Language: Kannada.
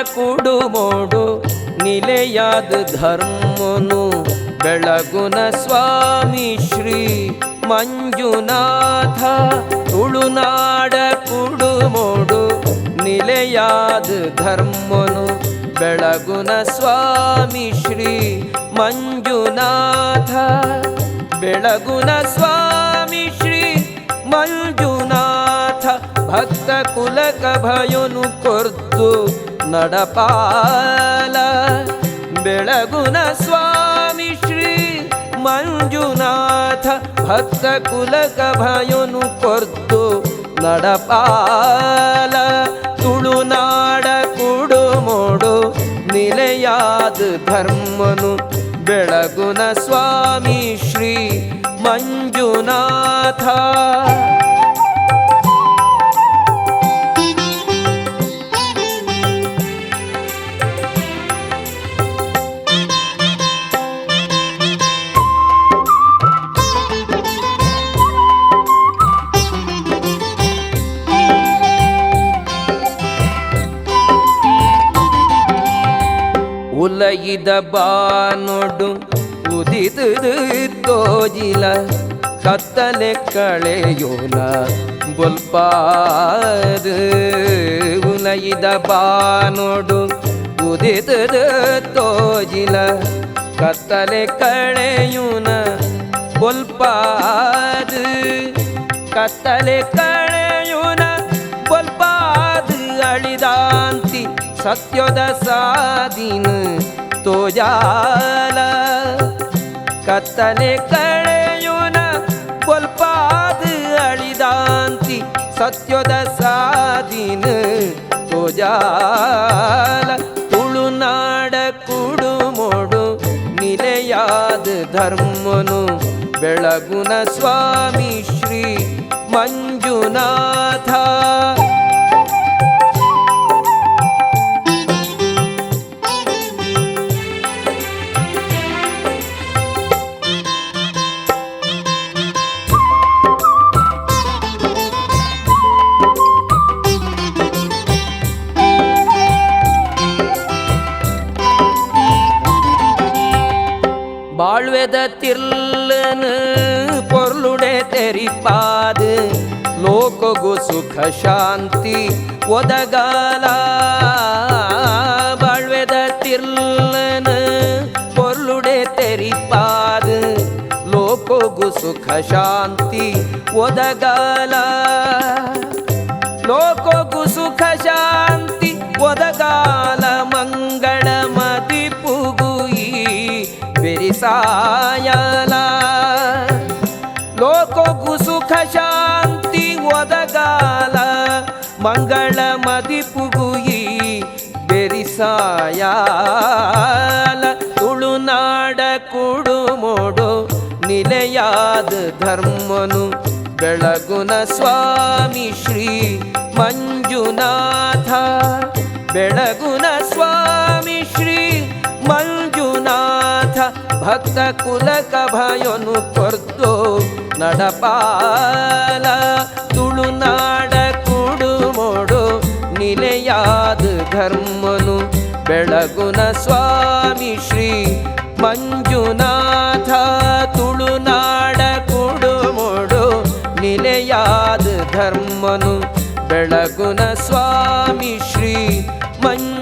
ಕುಡುಮೋಡು ನಿಲೆಯಾದ ಧರ್ಮನು ಬೆಳಗುನ ಸ್ವಾಮಿ ಶ್ರೀ ಮಂಜುನಾಥ. ತುಳುನಾಡ ಕುಡುಮೋಡು ನಿಲೆಯಾದ ಧರ್ಮನು ಬೆಳಗುನ ಸ್ವಾಮಿ ಶ್ರೀ ಮಂಜುನಾಥ. ಬೆಳಗುನ ಸ್ವಾಮಿ ಶ್ರೀ ಮಂಜುನಾಥ. ಭಕ್ತ ಕುಲಕ ಭಯನು ಕೊರ್ದು ನಡಪಾಲ. ಬೆಳಗುನ ಸ್ವಾಮಿ ಶ್ರೀ ಮಂಜುನಾಥ. ಭಕ್ತ ಕುಲಕ ಭಯನು ಕೊರ್ದು ನಡಪಾಲ. ತುಳುನಾಡ ಕುಡುಮೋಡು ನಿಲೆಯಾದ ಧರ್ಮನು ಬೆಳಗುನ ಸ್ವಾಮಿ ಶ್ರೀ ಮಂಜುನಾಥ. ಉಲಯಿದ ಬಾನೊಡು ಉದಿದು ತೋಜಿಲ. ಕತ್ತಲೆ ಕಳೆಯೋನ ಗೊಲ್ಪಾದ. ಉಲಯಿದ ಬಾನೊಡು ಉದಿದು ತೋಜಿಲ. ಕತ್ತಲೆ ಕಳೆಯೋನ ಗೊಲ್ಪಾದ. ಕತ್ತಲೆ ಕಳೆಯೋನ ಗೊಲ್ಪಾದ. ಅಳಿದಾಂತಿ ಸತ್ಯದ ಸಾದಿನ ತೋಜಾಲ. ಕತ್ತಲೆ ಕಳೆಯೋನ ಗೊಲ್ಪಾದ. ಅಳಿದಾಂತಿ ಸತ್ಯದ ಸಾದಿನ ತೋಜಾಲ. ತುಳುನಾಡ ಕುಡುಮೋಡು ನಿಲೆಯಾದ ಧರ್ಮನು ಬೆಳಗುನ ಸ್ವಾಮಿ ಶ್ರೀ ಮಂಜುನಾಥ. ಬಾಳ್ವೆದ ತಿರ್ಲನು ಪೊರ್ಲುಡೆ ತೆರಿಪಾದು. ಲೋಕಗು ಸುಖ ಶಾಂತಿ ಒದಗಾಲ. ಬಾಳ್ವೆದ ತಿರ್ಲನು ಪೊರ್ಲುಡೆ ತೆರಿಪಾದು. ಲೋಕಗು ಸುಖ ಶಾಂತಿ ಒದಗಾಲ. ಲೋಕಗು ಸುಖ ಶಾಂತಿ ಒದಗಾಲ. ಮಂಗಳ ಮದಿಪುಗು ಬೆರಿಸಾಯಲ. ಲೋಕಕ್ಕೂ ಸುಖ ಶಾಂತಿ ಒದಗಾಲ. ಮಂಗಳ ಮದಿಪುಗು ಬೆರಿಸಾಯಲ. ತುಳುನಾಡ ಕುಡುಮೋಡು ನಿಲೆಯಾದ ಧರ್ಮನು ಬೆಳಗುನ ಸ್ವಾಮಿ ಶ್ರೀ ಮಂಜುನಾಥ. ಬೆಳಗುನ ಸ್ವಾಮಿ ಶ್ರೀ ಮಂಜುನಾಥ. ಭಕ್ತ ಕುಲಕ ಭಯನು ಕೊರ್ದು ನಡಪಾಲ. ತುಳುನಾಡ ಕುಡುಮೋಡು ನಿಲೆಯಾದ ಧರ್ಮನು ಬೆಳಗುನ ಸ್ವಾಮಿ ಶ್ರೀ ಮಂಜುನಾಥ. ತುಳುನಾಡ ಕುಡುಮೋಡು ನಿಲೆಯಾದ ಧರ್ಮನು ಬೆಳಗುನ ಸ್ವಾಮಿ ಶ್ರೀ ಮಂಜುನಾಥ.